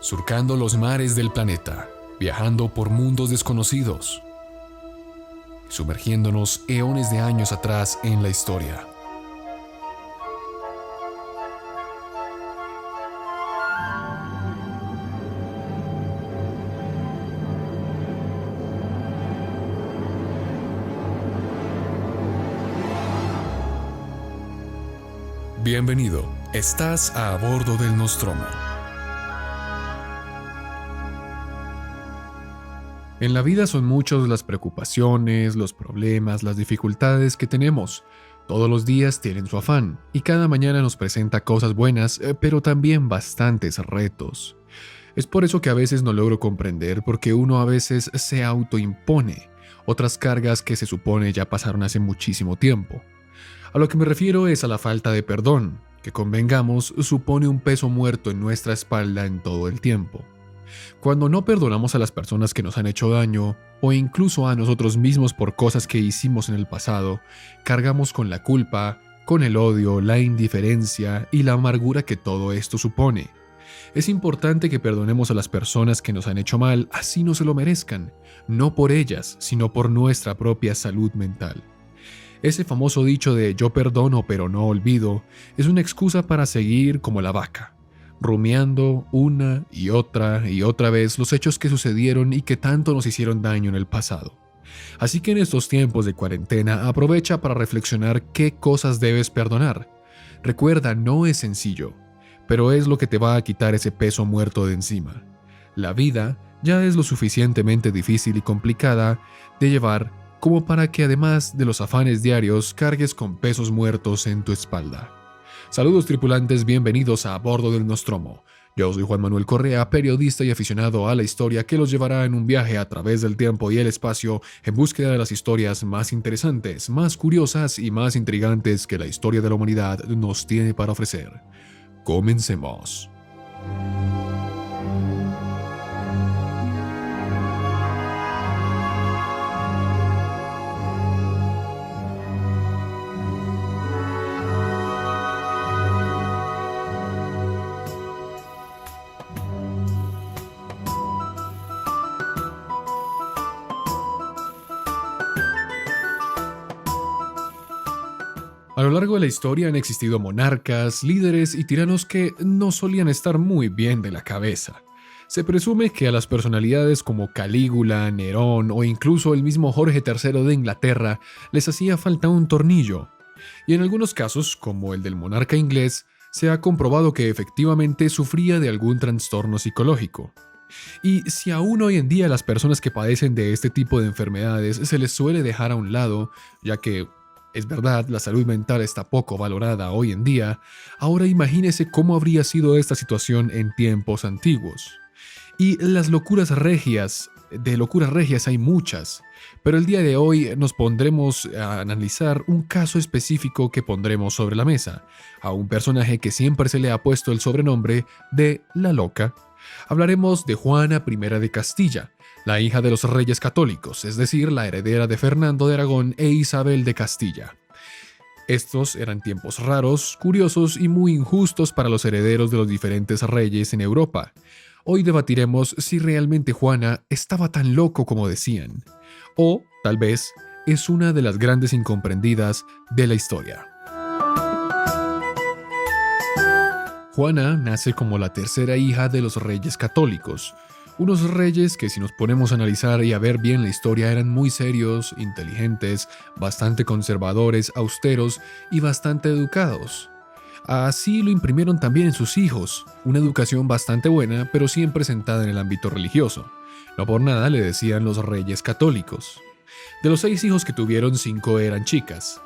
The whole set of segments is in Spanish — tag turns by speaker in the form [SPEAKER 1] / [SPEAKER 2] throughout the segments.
[SPEAKER 1] surcando los mares del planeta, viajando por mundos desconocidos, sumergiéndonos eones de años atrás en la historia. Bienvenido, estás a bordo del Nostromo. En la vida son muchas las preocupaciones, los problemas, las dificultades que tenemos. Todos los días tienen su afán, y cada mañana nos presenta cosas buenas, pero también bastantes retos. Es por eso que a veces no logro comprender por qué uno a veces se autoimpone otras cargas que se supone ya pasaron hace muchísimo tiempo. A lo que me refiero es a la falta de perdón, que convengamos supone un peso muerto en nuestra espalda en todo el tiempo. Cuando no perdonamos a las personas que nos han hecho daño, o incluso a nosotros mismos por cosas que hicimos en el pasado, cargamos con la culpa, con el odio, la indiferencia y la amargura que todo esto supone. Es importante que perdonemos a las personas que nos han hecho mal, así no se lo merezcan, no por ellas, sino por nuestra propia salud mental. Ese famoso dicho de yo perdono pero no olvido es una excusa para seguir como la vaca, rumiando una y otra vez los hechos que sucedieron y que tanto nos hicieron daño en el pasado. Así que en estos tiempos de cuarentena aprovecha para reflexionar qué cosas debes perdonar. Recuerda, no es sencillo, pero es lo que te va a quitar ese peso muerto de encima. La vida ya es lo suficientemente difícil y complicada de llevar como para que además de los afanes diarios cargues con pesos muertos en tu espalda. Saludos tripulantes, bienvenidos a bordo del Nostromo. Yo soy Juan Manuel Correa, periodista y aficionado a la historia que los llevará en un viaje a través del tiempo y el espacio en búsqueda de las historias más interesantes, más curiosas y más intrigantes que la historia de la humanidad nos tiene para ofrecer. Comencemos. A lo largo de la historia han existido monarcas, líderes y tiranos que no solían estar muy bien de la cabeza. Se presume que a las personalidades como Calígula, Nerón o incluso el mismo Jorge III de Inglaterra les hacía falta un tornillo. Y en algunos casos, como el del monarca inglés, se ha comprobado que efectivamente sufría de algún trastorno psicológico. Y si aún hoy en día a las personas que padecen de este tipo de enfermedades se les suele dejar a un lado, ya que es verdad, la salud mental está poco valorada hoy en día, ahora imagínese cómo habría sido esta situación en tiempos antiguos. Y las locuras regias hay muchas, pero el día de hoy nos pondremos a analizar un caso específico que pondremos sobre la mesa, a un personaje que siempre se le ha puesto el sobrenombre de La Loca. Hablaremos de Juana I de Castilla, la hija de los reyes católicos, es decir, la heredera de Fernando de Aragón e Isabel de Castilla. Estos eran tiempos raros, curiosos y muy injustos para los herederos de los diferentes reyes en Europa. Hoy debatiremos si realmente Juana estaba tan loco como decían, o tal vez es una de las grandes incomprendidas de la historia. Juana nace como la tercera hija de los reyes católicos, unos reyes que si nos ponemos a analizar y a ver bien la historia eran muy serios, inteligentes, bastante conservadores, austeros y bastante educados. Así lo imprimieron también en sus hijos, una educación bastante buena pero siempre centrada en el ámbito religioso. No por nada le decían los reyes católicos. De los 6 hijos que tuvieron, 5 eran chicas.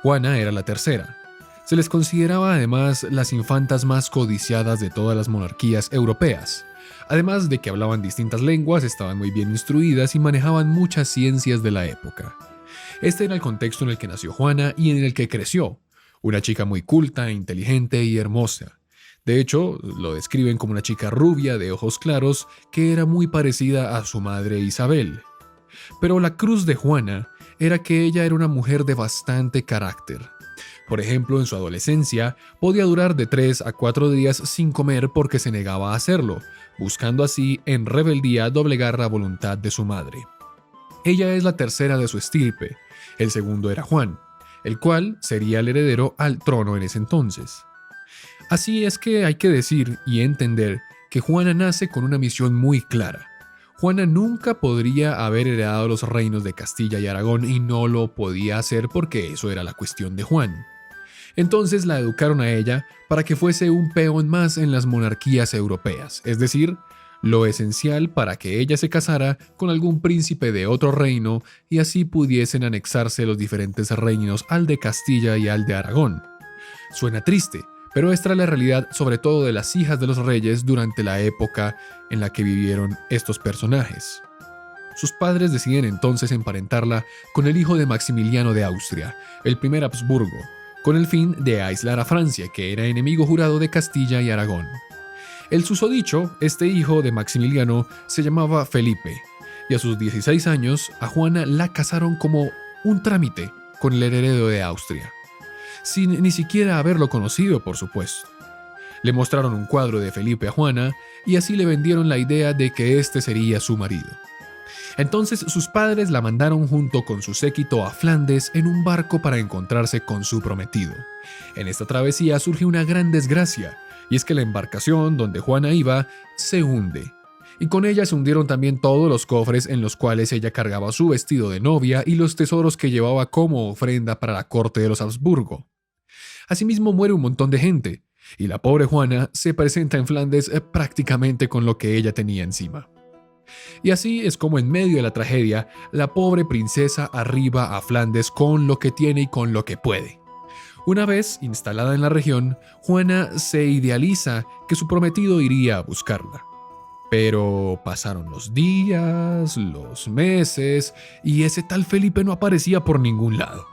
[SPEAKER 1] Juana era la tercera. Se les consideraba además las infantas más codiciadas de todas las monarquías europeas. Además de que hablaban distintas lenguas, estaban muy bien instruidas y manejaban muchas ciencias de la época. Este era el contexto en el que nació Juana y en el que creció. Una chica muy culta, inteligente y hermosa. De hecho, lo describen como una chica rubia de ojos claros que era muy parecida a su madre Isabel. Pero la cruz de Juana era que ella era una mujer de bastante carácter. Por ejemplo, en su adolescencia, podía durar de 3 a 4 días sin comer porque se negaba a hacerlo, buscando así, en rebeldía, doblegar la voluntad de su madre. Ella es la tercera de su estirpe. El segundo era Juan, el cual sería el heredero al trono en ese entonces. Así es que hay que decir y entender que Juana nace con una misión muy clara. Juana nunca podría haber heredado los reinos de Castilla y Aragón y no lo podía hacer porque eso era la cuestión de Juan. Entonces la educaron a ella para que fuese un peón más en las monarquías europeas, es decir, lo esencial para que ella se casara con algún príncipe de otro reino y así pudiesen anexarse los diferentes reinos al de Castilla y al de Aragón. Suena triste, pero esta es la realidad sobre todo de las hijas de los reyes durante la época en la que vivieron estos personajes. Sus padres deciden entonces emparentarla con el hijo de Maximiliano de Austria, el primer Habsburgo, con el fin de aislar a Francia, que era enemigo jurado de Castilla y Aragón. El susodicho, este hijo de Maximiliano, se llamaba Felipe, y a sus 16 años a Juana la casaron como un trámite con el heredero de Austria, sin ni siquiera haberlo conocido, por supuesto. Le mostraron un cuadro de Felipe a Juana y así le vendieron la idea de que este sería su marido. Entonces sus padres la mandaron junto con su séquito a Flandes en un barco para encontrarse con su prometido. En esta travesía surge una gran desgracia, y es que la embarcación donde Juana iba se hunde. Y con ella se hundieron también todos los cofres en los cuales ella cargaba su vestido de novia y los tesoros que llevaba como ofrenda para la corte de los Habsburgo. Asimismo muere un montón de gente, y la pobre Juana se presenta en Flandes prácticamente con lo que ella tenía encima. Y así es como en medio de la tragedia, la pobre princesa arriba a Flandes con lo que tiene y con lo que puede. Una vez instalada en la región, Juana se idealiza que su prometido iría a buscarla. Pero pasaron los días, los meses, y ese tal Felipe no aparecía por ningún lado.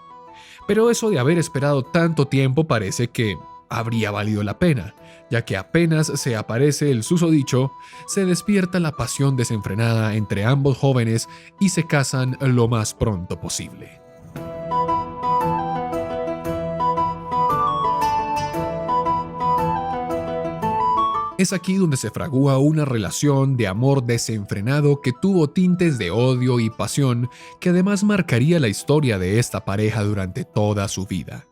[SPEAKER 1] Pero eso de haber esperado tanto tiempo parece que habría valido la pena, ya que apenas se aparece el susodicho, se despierta la pasión desenfrenada entre ambos jóvenes y se casan lo más pronto posible. Es aquí donde se fragúa una relación de amor desenfrenado que tuvo tintes de odio y pasión que además marcaría la historia de esta pareja durante toda su vida.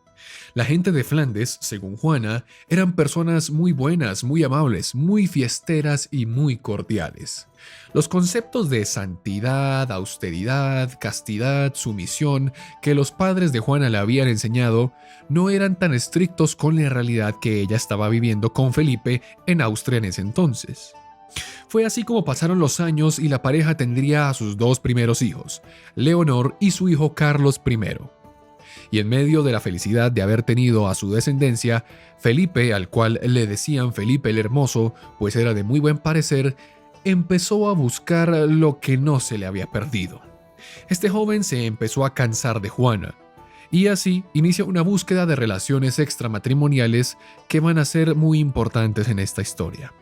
[SPEAKER 1] La gente de Flandes, según Juana, eran personas muy buenas, muy amables, muy fiesteras y muy cordiales. Los conceptos de santidad, austeridad, castidad, sumisión que los padres de Juana le habían enseñado no eran tan estrictos con la realidad que ella estaba viviendo con Felipe en Austria en ese entonces. Fue así como pasaron los años y la pareja tendría a sus dos primeros hijos, Leonor y su hijo Carlos I. Y en medio de la felicidad de haber tenido a su descendencia, Felipe, al cual le decían Felipe el Hermoso, pues era de muy buen parecer, empezó a buscar lo que no se le había perdido. Este joven se empezó a cansar de Juana, y así inicia una búsqueda de relaciones extramatrimoniales que van a ser muy importantes en esta historia.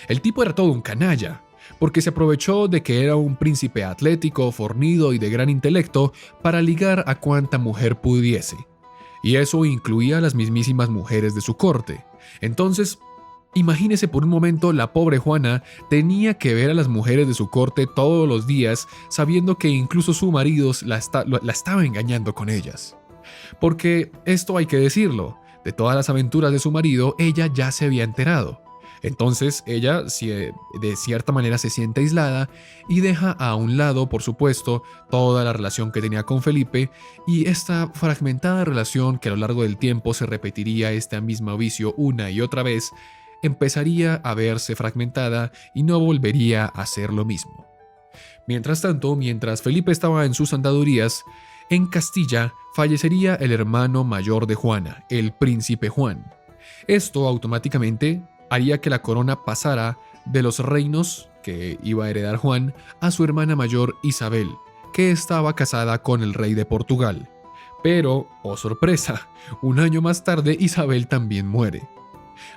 [SPEAKER 1] El tipo era todo un canalla, porque se aprovechó de que era un príncipe atlético, fornido y de gran intelecto para ligar a cuanta mujer pudiese. Y eso incluía a las mismísimas mujeres de su corte. Entonces, imagínese por un momento, la pobre Juana tenía que ver a las mujeres de su corte todos los días, sabiendo que incluso su marido la estaba engañando con ellas. Porque esto hay que decirlo, de todas las aventuras de su marido, ella ya se había enterado. Entonces ella de cierta manera se siente aislada y deja a un lado, por supuesto, toda la relación que tenía con Felipe, y esta fragmentada relación que a lo largo del tiempo se repetiría este mismo vicio una y otra vez, empezaría a verse fragmentada y no volvería a ser lo mismo. Mientras tanto, mientras Felipe estaba en sus andadurías, en Castilla fallecería el hermano mayor de Juana, el príncipe Juan. Esto automáticamente haría que la corona pasara de los reinos que iba a heredar Juan a su hermana mayor Isabel, que estaba casada con el rey de Portugal. Pero, oh sorpresa, un año más tarde Isabel también muere.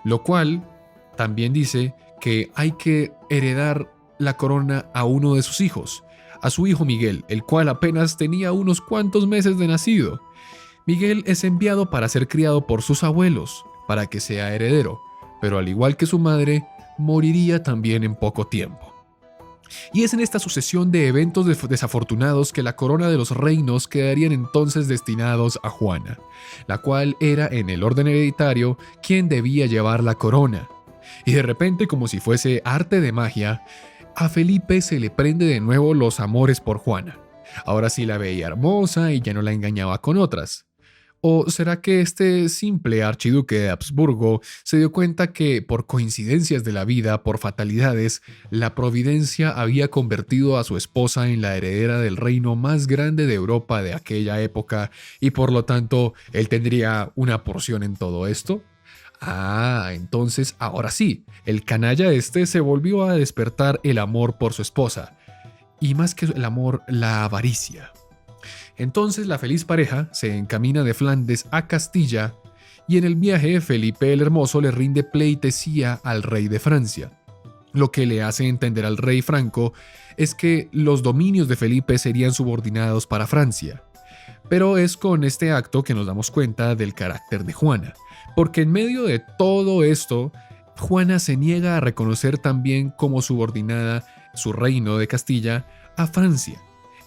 [SPEAKER 1] Lo cual también dice que hay que heredar la corona a uno de sus hijos, a su hijo Miguel, el cual apenas tenía unos cuantos meses de nacido. Miguel es enviado para ser criado por sus abuelos, para que sea heredero, pero al igual que su madre, moriría también en poco tiempo. Y es en esta sucesión de eventos desafortunados que la corona de los reinos quedarían entonces destinados a Juana, la cual era en el orden hereditario quien debía llevar la corona. Y de repente, como si fuese arte de magia, a Felipe se le prende de nuevo los amores por Juana. Ahora sí la veía hermosa y ya no la engañaba con otras. ¿O será que este simple archiduque de Habsburgo se dio cuenta que, por coincidencias de la vida, por fatalidades, la providencia había convertido a su esposa en la heredera del reino más grande de Europa de aquella época y por lo tanto él tendría una porción en todo esto? Entonces ahora sí, el canalla este se volvió a despertar el amor por su esposa. Y más que el amor, la avaricia. Entonces la feliz pareja se encamina de Flandes a Castilla y en el viaje Felipe el Hermoso le rinde pleitesía al rey de Francia. Lo que le hace entender al rey Franco es que los dominios de Felipe serían subordinados para Francia. Pero es con este acto que nos damos cuenta del carácter de Juana, porque en medio de todo esto, Juana se niega a reconocer también como subordinada su reino de Castilla a Francia.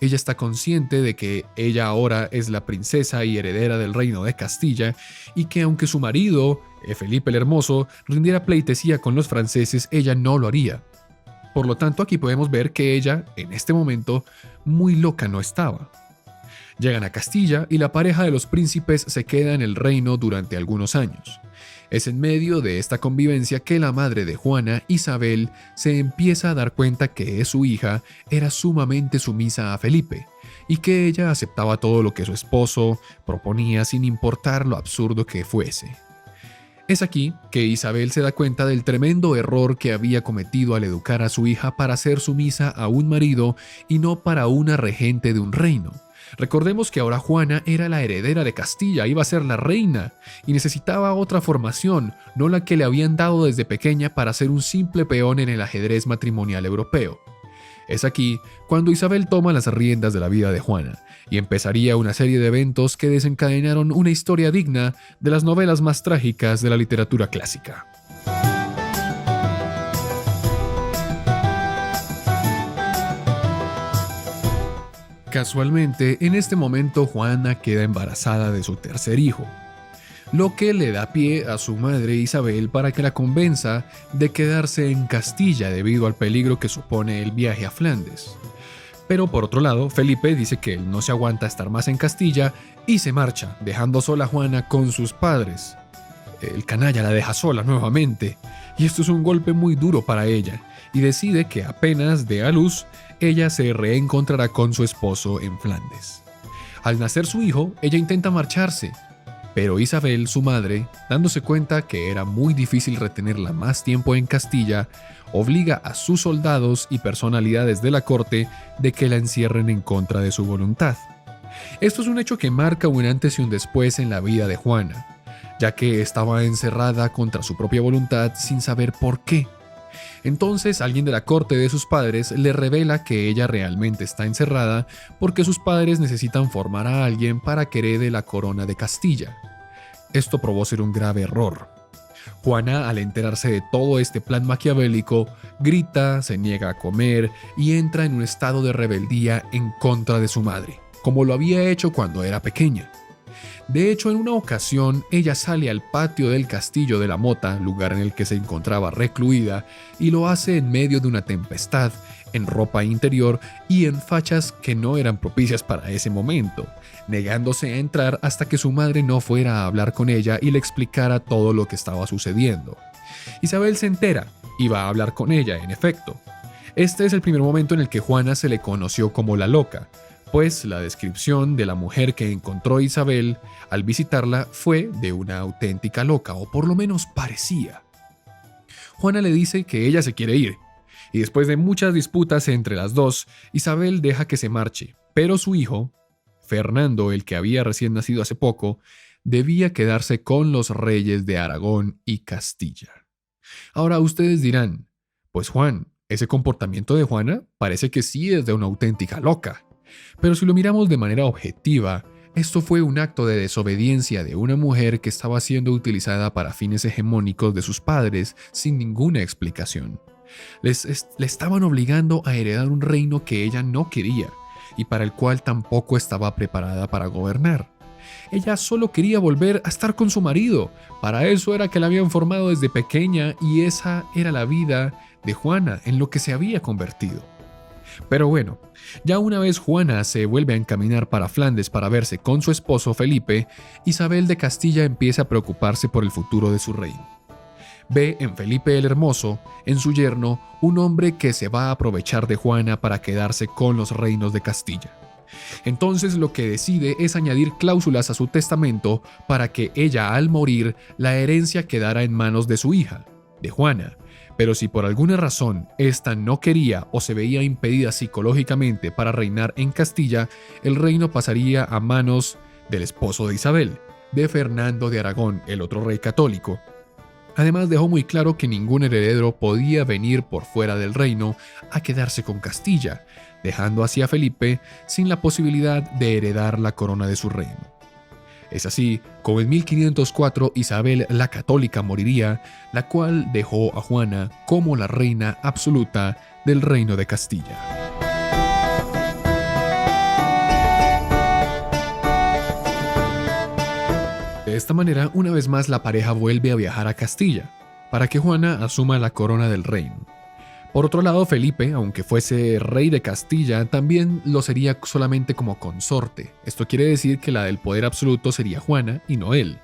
[SPEAKER 1] Ella está consciente de que ella ahora es la princesa y heredera del reino de Castilla y que aunque su marido, Felipe el Hermoso, rindiera pleitesía con los franceses, ella no lo haría. Por lo tanto, aquí podemos ver que ella, en este momento, muy loca no estaba. Llegan a Castilla y la pareja de los príncipes se queda en el reino durante algunos años. Es en medio de esta convivencia que la madre de Juana, Isabel, se empieza a dar cuenta que su hija era sumamente sumisa a Felipe y que ella aceptaba todo lo que su esposo proponía sin importar lo absurdo que fuese. Es aquí que Isabel se da cuenta del tremendo error que había cometido al educar a su hija para ser sumisa a un marido y no para una regente de un reino. Recordemos que ahora Juana era la heredera de Castilla, iba a ser la reina, y necesitaba otra formación, no la que le habían dado desde pequeña para ser un simple peón en el ajedrez matrimonial europeo. Es aquí cuando Isabel toma las riendas de la vida de Juana, y empezaría una serie de eventos que desencadenaron una historia digna de las novelas más trágicas de la literatura clásica. Casualmente, en este momento Juana queda embarazada de su tercer hijo, lo que le da pie a su madre Isabel para que la convenza de quedarse en Castilla debido al peligro que supone el viaje a Flandes. Pero por otro lado, Felipe dice que él no se aguanta estar más en Castilla y se marcha, dejando sola a Juana con sus padres. El canalla la deja sola nuevamente, y esto es un golpe muy duro para ella, y decide que apenas dé a luz, ella se reencontrará con su esposo en Flandes. Al nacer su hijo, ella intenta marcharse, pero Isabel, su madre, dándose cuenta que era muy difícil retenerla más tiempo en Castilla, obliga a sus soldados y personalidades de la corte de que la encierren en contra de su voluntad. Esto es un hecho que marca un antes y un después en la vida de Juana, ya que estaba encerrada contra su propia voluntad sin saber por qué. Entonces alguien de la corte de sus padres le revela que ella realmente está encerrada porque sus padres necesitan formar a alguien para que herede la corona de Castilla. Esto probó ser un grave error. Juana, al enterarse de todo este plan maquiavélico, grita, se niega a comer y entra en un estado de rebeldía en contra de su madre, como lo había hecho cuando era pequeña. De hecho, en una ocasión, ella sale al patio del castillo de la Mota, lugar en el que se encontraba recluida, y lo hace en medio de una tempestad, en ropa interior y en fachas que no eran propicias para ese momento, negándose a entrar hasta que su madre no fuera a hablar con ella y le explicara todo lo que estaba sucediendo. Isabel se entera y va a hablar con ella, en efecto. Este es el primer momento en el que Juana se le conoció como la loca, pues la descripción de la mujer que encontró Isabel al visitarla fue de una auténtica loca, o por lo menos parecía. Juana le dice que ella se quiere ir, y después de muchas disputas entre las dos, Isabel deja que se marche, pero su hijo, Fernando, el que había recién nacido hace poco, debía quedarse con los reyes de Aragón y Castilla. Ahora ustedes dirán, pues Juan, ese comportamiento de Juana parece que sí es de una auténtica loca. Pero si lo miramos de manera objetiva, Esto fue un acto de desobediencia de una mujer que estaba siendo utilizada para fines hegemónicos de sus padres sin ninguna explicación. Le estaban obligando a heredar un reino que ella no quería y para el cual tampoco estaba preparada para gobernar. Ella solo quería volver a estar con su marido. Para eso era que la habían formado desde pequeña y esa era la vida de Juana en lo que se había convertido. Pero bueno, ya una vez Juana se vuelve a encaminar para Flandes para verse con su esposo Felipe, Isabel de Castilla empieza a preocuparse por el futuro de su reino. Ve en Felipe el Hermoso, en su yerno, un hombre que se va a aprovechar de Juana para quedarse con los reinos de Castilla. Entonces lo que decide es añadir cláusulas a su testamento para que ella al morir la herencia quedara en manos de su hija, de Juana. Pero si por alguna razón ésta no quería o se veía impedida psicológicamente para reinar en Castilla, el reino pasaría a manos del esposo de Isabel, de Fernando de Aragón, el otro rey católico. Además dejó muy claro que ningún heredero podía venir por fuera del reino a quedarse con Castilla, dejando así a Felipe sin la posibilidad de heredar la corona de su reino. Es así como en 1504 Isabel la Católica moriría, la cual dejó a Juana como la reina absoluta del reino de Castilla. De esta manera, una vez más la pareja vuelve a viajar a Castilla, para que Juana asuma la corona del reino. Por otro lado, Felipe, aunque fuese rey de Castilla, también lo sería solamente como consorte. Esto quiere decir que la del poder absoluto sería Juana y no él.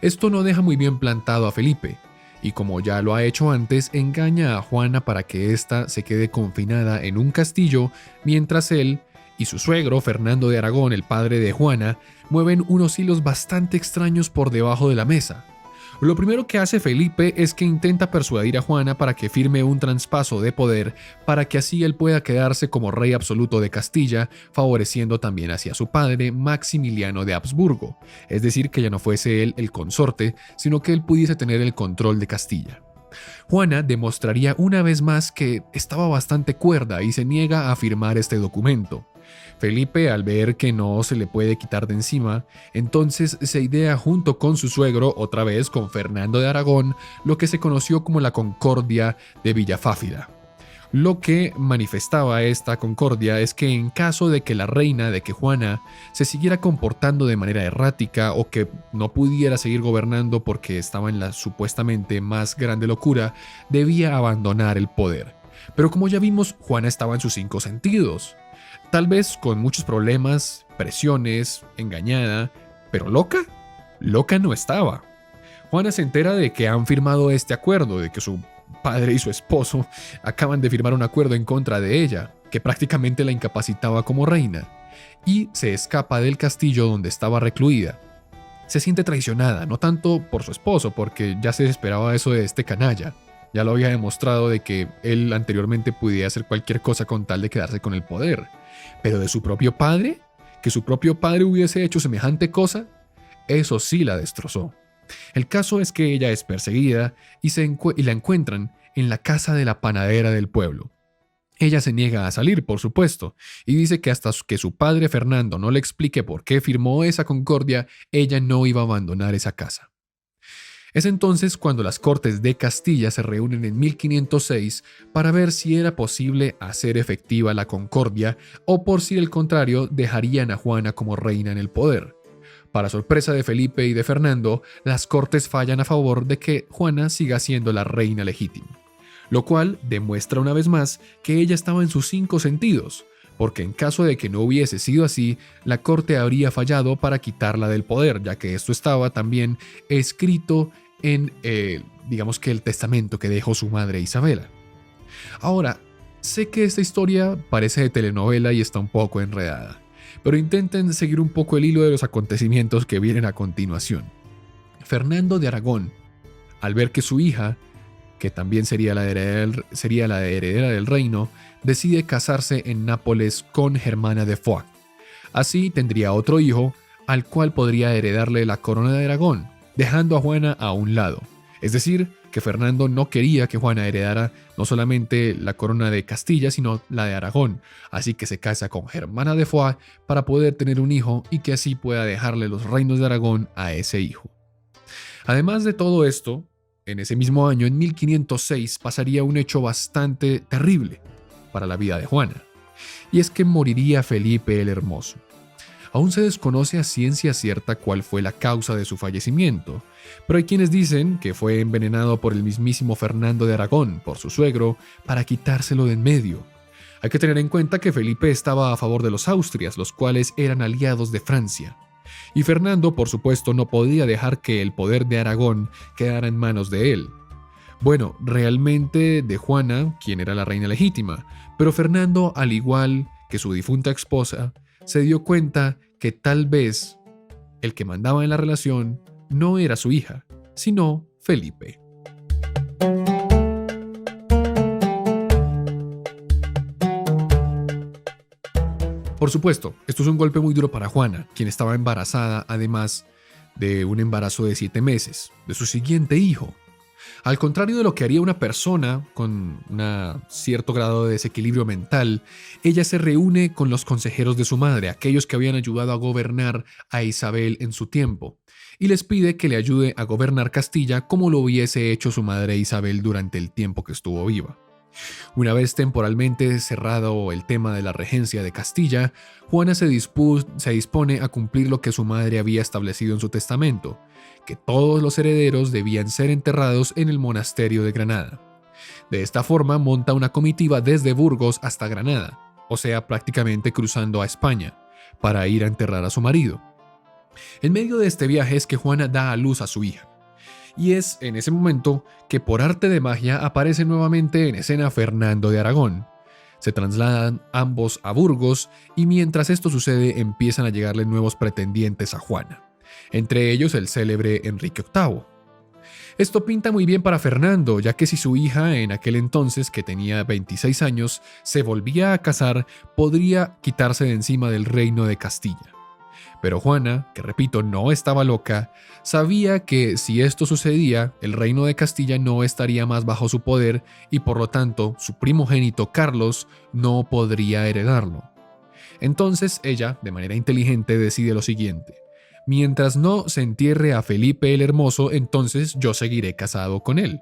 [SPEAKER 1] Esto no deja muy bien plantado a Felipe, y como ya lo ha hecho antes, engaña a Juana para que ésta se quede confinada en un castillo, mientras él y su suegro, Fernando de Aragón, el padre de Juana, mueven unos hilos bastante extraños por debajo de la mesa. Lo primero que hace Felipe es que intenta persuadir a Juana para que firme un traspaso de poder para que así él pueda quedarse como rey absoluto de Castilla, favoreciendo también hacia su padre Maximiliano de Habsburgo, es decir, que ya no fuese él el consorte, sino que él pudiese tener el control de Castilla. Juana demostraría una vez más que estaba bastante cuerda y se niega a firmar este documento. Felipe, al ver que no se le puede quitar de encima, entonces se idea junto con su suegro, otra vez con Fernando de Aragón, lo que se conoció como la Concordia de Villafáfida. Lo que manifestaba esta concordia es que en caso de que la reina, de que Juana, se siguiera comportando de manera errática o que no pudiera seguir gobernando porque estaba en la supuestamente más grande locura, debía abandonar el poder. Pero como ya vimos, Juana estaba en sus 5 sentidos. Tal vez con muchos problemas, presiones, engañada, pero loca. Loca no estaba. Juana se entera de que han firmado este acuerdo, de que su padre y su esposo acaban de firmar un acuerdo en contra de ella, que prácticamente la incapacitaba como reina, y se escapa del castillo donde estaba recluida. Se siente traicionada, no tanto por su esposo, porque ya se esperaba eso de este canalla. Ya lo había demostrado de que él anteriormente podía hacer cualquier cosa con tal de quedarse con el poder. Pero de su propio padre, que su propio padre hubiese hecho semejante cosa, eso sí la destrozó. El caso es que ella es perseguida y la encuentran en la casa de la panadera del pueblo. Ella se niega a salir, por supuesto, y dice que hasta que su padre Fernando no le explique por qué firmó esa concordia, ella no iba a abandonar esa casa. Es entonces cuando las Cortes de Castilla se reúnen en 1506 para ver si era posible hacer efectiva la concordia o por si el contrario dejarían a Juana como reina en el poder. Para sorpresa de Felipe y de Fernando, las Cortes fallan a favor de que Juana siga siendo la reina legítima, lo cual demuestra una vez más que ella estaba en sus 5 sentidos, porque en caso de que no hubiese sido así, la corte habría fallado para quitarla del poder, ya que esto estaba también escrito en, digamos que el testamento que dejó su madre Isabela. Ahora, sé que esta historia parece de telenovela y está un poco enredada, pero intenten seguir un poco el hilo de los acontecimientos que vienen a continuación. Fernando de Aragón, al ver que su hija, que también sería la heredera del reino, decide casarse en Nápoles con Germana de Foix. Así tendría otro hijo, al cual podría heredarle la corona de Aragón, dejando a Juana a un lado. Es decir, que Fernando no quería que Juana heredara no solamente la corona de Castilla, sino la de Aragón, así que se casa con Germana de Foix para poder tener un hijo y que así pueda dejarle los reinos de Aragón a ese hijo. Además de todo esto, en ese mismo año, en 1506, pasaría un hecho bastante terrible para la vida de Juana, y es que moriría Felipe el Hermoso. Aún se desconoce a ciencia cierta cuál fue la causa de su fallecimiento, pero hay quienes dicen que fue envenenado por el mismísimo Fernando de Aragón, por su suegro, para quitárselo de en medio. Hay que tener en cuenta que Felipe estaba a favor de los Austrias, los cuales eran aliados de Francia. Y Fernando, por supuesto, no podía dejar que el poder de Aragón quedara en manos de él. Bueno, realmente de Juana, quien era la reina legítima, pero Fernando, al igual que su difunta esposa, se dio cuenta que tal vez el que mandaba en la relación no era su hija, sino Felipe. Por supuesto, esto es un golpe muy duro para Juana, quien estaba embarazada, además de un embarazo de 7 meses, de su siguiente hijo. Al contrario de lo que haría una persona con un cierto grado de desequilibrio mental, ella se reúne con los consejeros de su madre, aquellos que habían ayudado a gobernar a Isabel en su tiempo, y les pide que le ayude a gobernar Castilla como lo hubiese hecho su madre Isabel durante el tiempo que estuvo viva. Una vez temporalmente cerrado el tema de la regencia de Castilla, Juana se dispone a cumplir lo que su madre había establecido en su testamento, que todos los herederos debían ser enterrados en el monasterio de Granada. De esta forma monta una comitiva desde Burgos hasta Granada, o sea, prácticamente cruzando a España, para ir a enterrar a su marido. En medio de este viaje es que Juana da a luz a su hija. Y es en ese momento que por arte de magia aparece nuevamente en escena Fernando de Aragón. Se trasladan ambos a Burgos y mientras esto sucede empiezan a llegarle nuevos pretendientes a Juana, entre ellos el célebre Enrique VIII. Esto pinta muy bien para Fernando, ya que si su hija en aquel entonces, que tenía 26 años, se volvía a casar, podría quitarse de encima del reino de Castilla. Pero Juana, que repito, no estaba loca, sabía que si esto sucedía, el reino de Castilla no estaría más bajo su poder y por lo tanto su primogénito Carlos no podría heredarlo. Entonces ella, de manera inteligente, decide lo siguiente: mientras no se entierre a Felipe el Hermoso, entonces yo seguiré casado con él.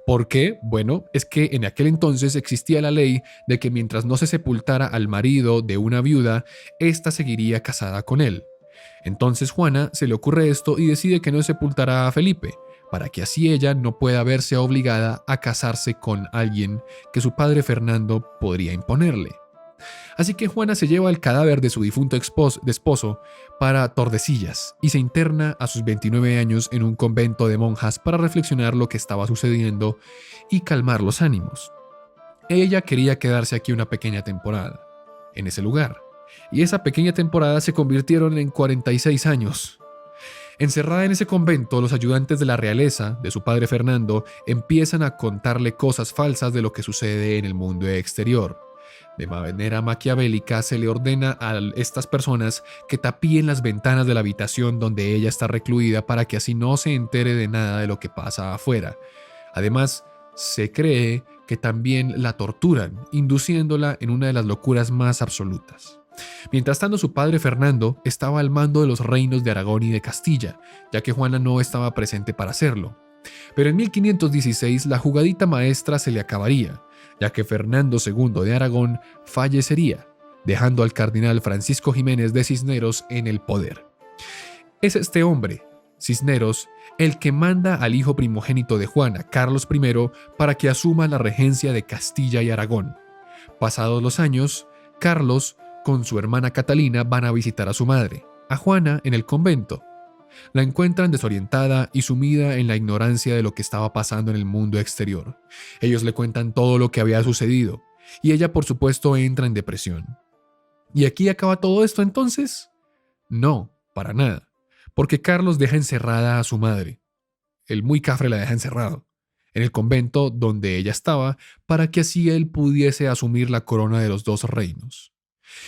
[SPEAKER 1] ¿Por qué? Bueno, es que en aquel entonces existía la ley de que mientras no se sepultara al marido de una viuda, ésta seguiría casada con él. Entonces Juana se le ocurre esto y decide que no sepultará a Felipe, para que así ella no pueda verse obligada a casarse con alguien que su padre Fernando podría imponerle. Así que Juana se lleva el cadáver de su difunto esposo para Tordesillas y se interna a sus 29 años en un convento de monjas para reflexionar lo que estaba sucediendo y calmar los ánimos. Ella quería quedarse aquí una pequeña temporada, en ese lugar, y esa pequeña temporada se convirtieron en 46 años. Encerrada en ese convento, los ayudantes de la realeza, de su padre Fernando, empiezan a contarle cosas falsas de lo que sucede en el mundo exterior. De manera maquiavélica se le ordena a estas personas que tapíen las ventanas de la habitación donde ella está recluida para que así no se entere de nada de lo que pasa afuera. Además, se cree que también la torturan, induciéndola en una de las locuras más absolutas. Mientras tanto, su padre Fernando estaba al mando de los reinos de Aragón y de Castilla, ya que Juana no estaba presente para hacerlo. Pero en 1516 la jugadita maestra se le acabaría, ya que Fernando II de Aragón fallecería, dejando al cardenal Francisco Jiménez de Cisneros en el poder. Es este hombre, Cisneros, el que manda al hijo primogénito de Juana, Carlos I, para que asuma la regencia de Castilla y Aragón. Pasados los años, Carlos, con su hermana Catalina, van a visitar a su madre, a Juana, en el convento. La encuentran desorientada y sumida en la ignorancia de lo que estaba pasando en el mundo exterior. Ellos le cuentan todo lo que había sucedido, y ella por supuesto entra en depresión. ¿Y aquí acaba todo esto entonces? No, para nada, porque Carlos deja encerrada a su madre. El muy cafre la deja encerrado, en el convento donde ella estaba, para que así él pudiese asumir la corona de los dos reinos.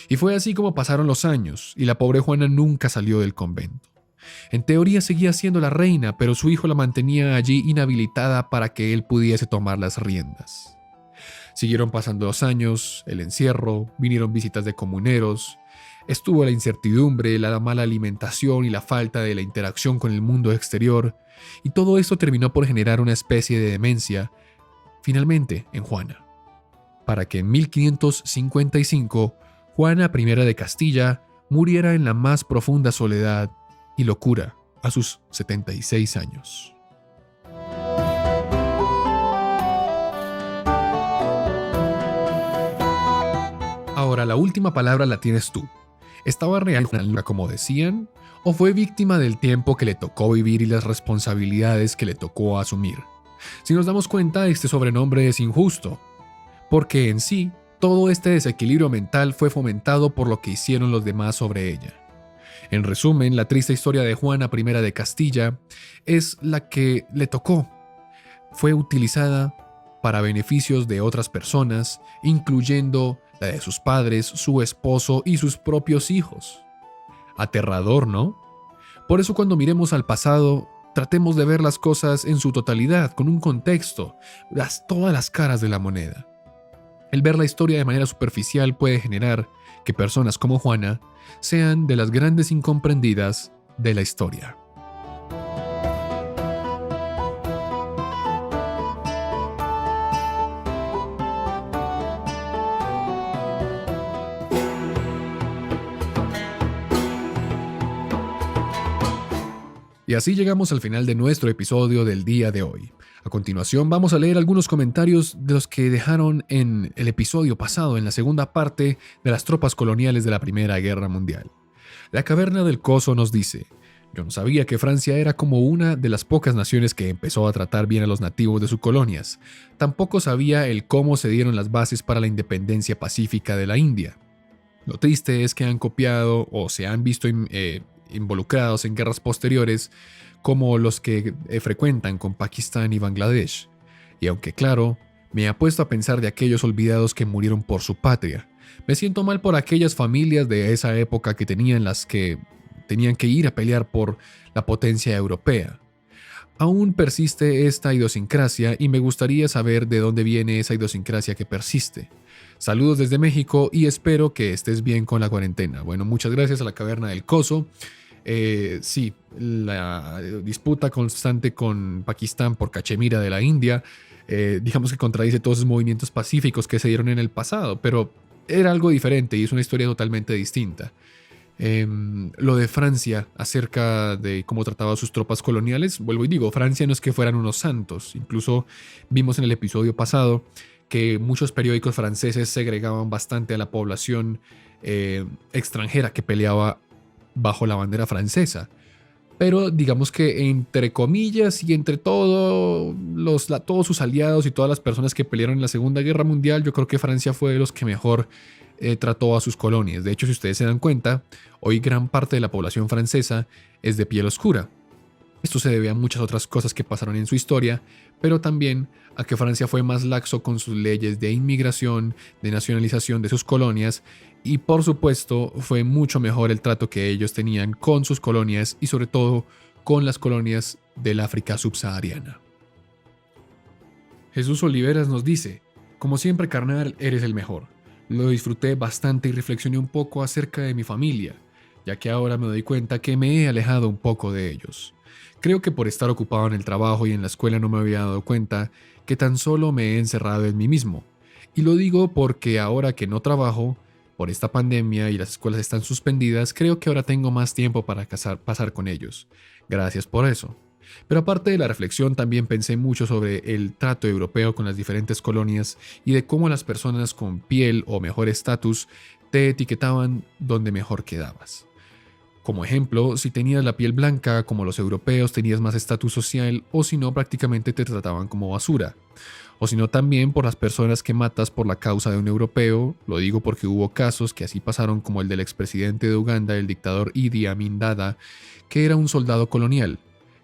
[SPEAKER 1] Y fue así como pasaron los años, y la pobre Juana nunca salió del convento. En teoría seguía siendo la reina, pero su hijo la mantenía allí inhabilitada para que él pudiese tomar las riendas. Siguieron pasando los años, el encierro, vinieron visitas de comuneros, estuvo la incertidumbre, la mala alimentación y la falta de la interacción con el mundo exterior, y todo esto terminó por generar una especie de demencia, finalmente en Juana, para que en 1555 Juana I de Castilla muriera en la más profunda soledad y locura a sus 76 años. Ahora, la última palabra la tienes tú. ¿Estaba real como decían? ¿O fue víctima del tiempo que le tocó vivir y las responsabilidades que le tocó asumir? Si nos damos cuenta, este sobrenombre es injusto, porque en sí, todo este desequilibrio mental fue fomentado por lo que hicieron los demás sobre ella. En resumen, la triste historia de Juana I de Castilla es la que le tocó. Fue utilizada para beneficios de otras personas, incluyendo la de sus padres, su esposo y sus propios hijos. Aterrador, ¿no? Por eso cuando miremos al pasado, tratemos de ver las cosas en su totalidad, con un contexto, todas las caras de la moneda. El ver la historia de manera superficial puede generar que personas como Juana sean de las grandes incomprendidas de la historia. Y así llegamos al final de nuestro episodio del día de hoy. A continuación vamos a leer algunos comentarios de los que dejaron en el episodio pasado, en la segunda parte de las tropas coloniales de la Primera Guerra Mundial. La Caverna del Coso nos dice: yo no sabía que Francia era como una de las pocas naciones que empezó a tratar bien a los nativos de sus colonias. Tampoco sabía el cómo se dieron las bases para la independencia pacífica de la India. Lo triste es que han copiado o se han visto involucrados en guerras posteriores como los que frecuentan con Pakistán y Bangladesh. Y aunque claro, me ha puesto a pensar de aquellos olvidados que murieron por su patria. Me siento mal por aquellas familias de esa época que tenían que ir a pelear por la potencia europea. Aún persiste esta idiosincrasia y me gustaría saber de dónde viene esa idiosincrasia que persiste. Saludos desde México y espero que estés bien con la cuarentena. Bueno, muchas gracias a la Caverna del Coso. Sí, la disputa constante con Pakistán por Cachemira de la India, digamos que contradice todos esos movimientos pacíficos que se dieron en el pasado, pero era algo diferente y es una historia totalmente distinta. Lo de Francia acerca de cómo trataba a sus tropas coloniales, vuelvo y digo, Francia no es que fueran unos santos. Incluso vimos en el episodio pasado que muchos periódicos franceses segregaban bastante a la población extranjera que peleaba bajo la bandera francesa. Pero digamos que entre comillas y entre todos sus aliados y todas las personas que pelearon en la Segunda Guerra Mundial, yo creo que Francia fue de los que mejor trató a sus colonias. De hecho, si ustedes se dan cuenta, hoy gran parte de la población francesa es de piel oscura. Esto se debe a muchas otras cosas que pasaron en su historia, pero también a que Francia fue más laxo con sus leyes de inmigración, de nacionalización de sus colonias, y por supuesto fue mucho mejor el trato que ellos tenían con sus colonias y sobre todo con las colonias del África subsahariana. Jesús Oliveras nos dice: como siempre, carnal, eres el mejor. Lo disfruté bastante y reflexioné un poco acerca de mi familia, ya que ahora me doy cuenta que me he alejado un poco de ellos. Creo que por estar ocupado en el trabajo y en la escuela no me había dado cuenta que tan solo me he encerrado en mí mismo. Y lo digo porque ahora que no trabajo, por esta pandemia y las escuelas están suspendidas, creo que ahora tengo más tiempo para pasar con ellos. Gracias por eso. Pero aparte de la reflexión, también pensé mucho sobre el trato europeo con las diferentes colonias y de cómo las personas con piel o mejor estatus te etiquetaban donde mejor quedabas. Como ejemplo, si tenías la piel blanca como los europeos tenías más estatus social, o si no prácticamente te trataban como basura. O si no también por las personas que matas por la causa de un europeo, lo digo porque hubo casos que así pasaron como el del expresidente de Uganda, el dictador Idi Amin Dada, que era un soldado colonial.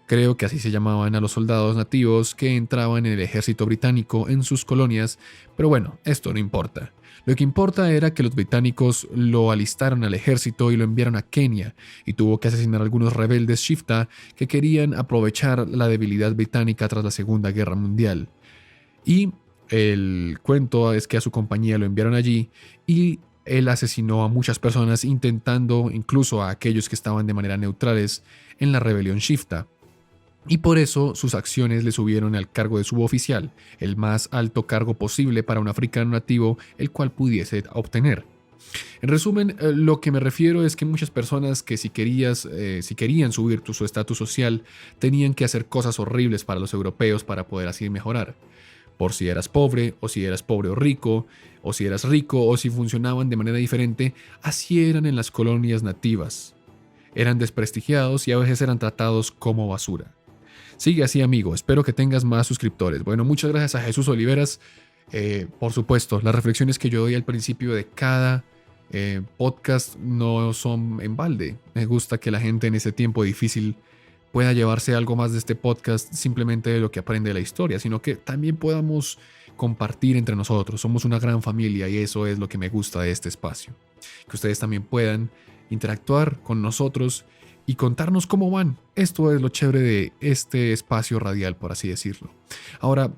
[SPEAKER 1] Creo que así se llamaban a los soldados nativos que entraban en el ejército británico en sus colonias, pero bueno, esto no importa. Lo que importa era que los británicos lo alistaron al ejército y lo enviaron a Kenia, y tuvo que asesinar a algunos rebeldes Shifta que querían aprovechar la debilidad británica tras la Segunda Guerra Mundial. Y el cuento es que a su compañía lo enviaron allí y él asesinó a muchas personas, intentando incluso a aquellos que estaban de manera neutrales en la rebelión Shifta. Y por eso sus acciones le subieron al cargo de suboficial, el más alto cargo posible para un africano nativo el cual pudiese obtener. En resumen, lo que me refiero es que muchas personas que si querían subir su estatus social, tenían que hacer cosas horribles para los europeos para poder así mejorar. Por si eras pobre, o si eras pobre o rico, o si eras rico, o si funcionaban de manera diferente, así eran en las colonias nativas. Eran desprestigiados y a veces eran tratados como basura. Sigue así, amigo. Espero que tengas más suscriptores. Bueno, muchas gracias a Jesús Oliveras. Por supuesto, las reflexiones que yo doy al principio de cada podcast no son en balde. Me gusta que la gente en ese tiempo difícil pueda llevarse algo más de este podcast simplemente de lo que aprende de la historia, sino que también podamos compartir entre nosotros. Somos una gran familia y eso es lo que me gusta de este espacio. Que ustedes también puedan interactuar con nosotros y contarnos cómo van. Esto es lo chévere de este espacio radial, por así decirlo. Ahora,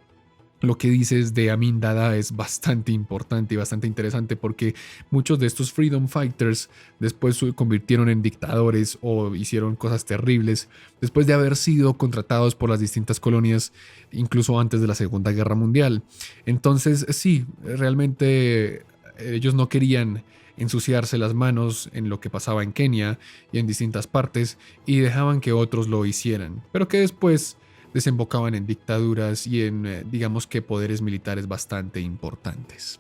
[SPEAKER 1] lo que dices de Amin Dada es bastante importante y bastante interesante porque muchos de estos freedom fighters después se convirtieron en dictadores o hicieron cosas terribles después de haber sido contratados por las distintas colonias, incluso antes de la Segunda Guerra Mundial. Entonces, sí, realmente ellos no querían ensuciarse las manos en lo que pasaba en Kenia y en distintas partes y dejaban que otros lo hicieran, pero que después desembocaban en dictaduras y en, digamos que poderes militares bastante importantes.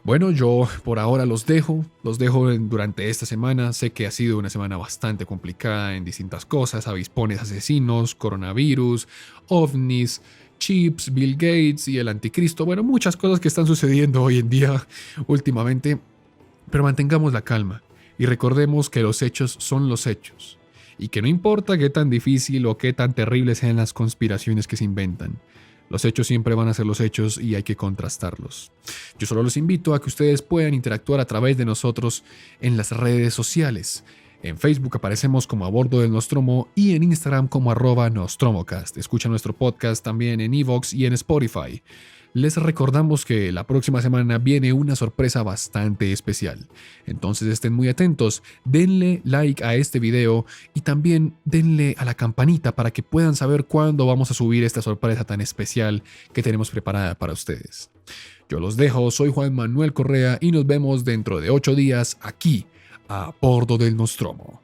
[SPEAKER 1] Bueno, yo por ahora los dejo durante esta semana. Sé que ha sido una semana bastante complicada en distintas cosas, avispones asesinos, coronavirus, ovnis, chips, Bill Gates y el anticristo. Bueno, muchas cosas que están sucediendo hoy en día últimamente, pero mantengamos la calma y recordemos que los hechos son los hechos y que no importa qué tan difícil o qué tan terribles sean las conspiraciones que se inventan. Los hechos siempre van a ser los hechos y hay que contrastarlos. Yo solo los invito a que ustedes puedan interactuar a través de nosotros en las redes sociales. En Facebook aparecemos como A Bordo del Nostromo y en Instagram como @Nostromocast. Escucha nuestro podcast también en Evox y en Spotify. Les recordamos que la próxima semana viene una sorpresa bastante especial. Entonces estén muy atentos, denle like a este video y también denle a la campanita para que puedan saber cuándo vamos a subir esta sorpresa tan especial que tenemos preparada para ustedes. Yo los dejo, soy Juan Manuel Correa y nos vemos dentro de 8 días aquí, a bordo del Nostromo.